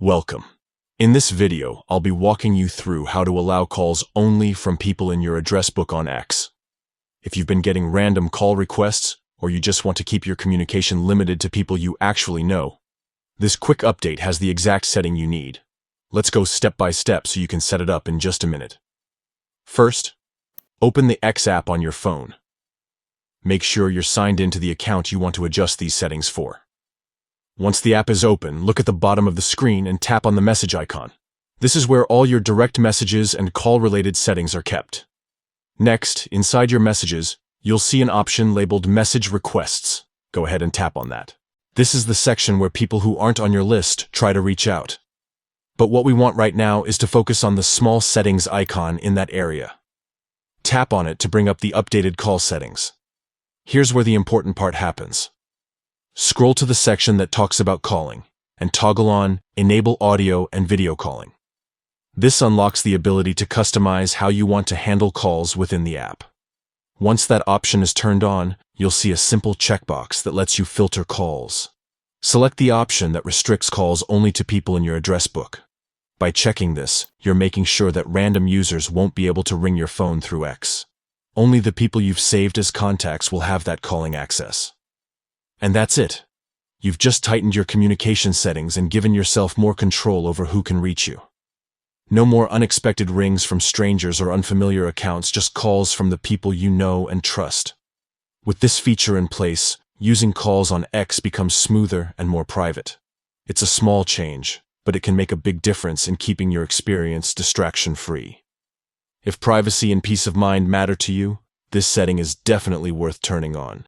Welcome. In this video, I'll be walking you through how to allow calls only from people in your address book on X. If you've been getting random call requests, or you just want to keep your communication limited to people you actually know, this quick update has the exact setting you need. Let's go step by step so you can set it up in just a minute. First, open the X app on your phone. Make sure you're signed into the account you want to adjust these settings for. Once the app is open, look at the bottom of the screen and tap on the message icon. This is where all your direct messages and call-related settings are kept. Next, inside your messages, you'll see an option labeled Message Requests. Go ahead and tap on that. This is the section where people who aren't on your list try to reach out. But what we want right now is to focus on the small settings icon in that area. Tap on it to bring up the updated call settings. Here's where the important part happens. Scroll to the section that talks about calling, and toggle on Enable Audio and Video Calling. This unlocks the ability to customize how you want to handle calls within the app. Once that option is turned on, you'll see a simple checkbox that lets you filter calls. Select the option that restricts calls only to people in your address book. By checking this, you're making sure that random users won't be able to ring your phone through X. Only the people you've saved as contacts will have that calling access. And that's it. You've just tightened your communication settings and given yourself more control over who can reach you. No more unexpected rings from strangers or unfamiliar accounts, just calls from the people you know and trust. With this feature in place, using calls on X becomes smoother and more private. It's a small change, but it can make a big difference in keeping your experience distraction-free. If privacy and peace of mind matter to you, this setting is definitely worth turning on.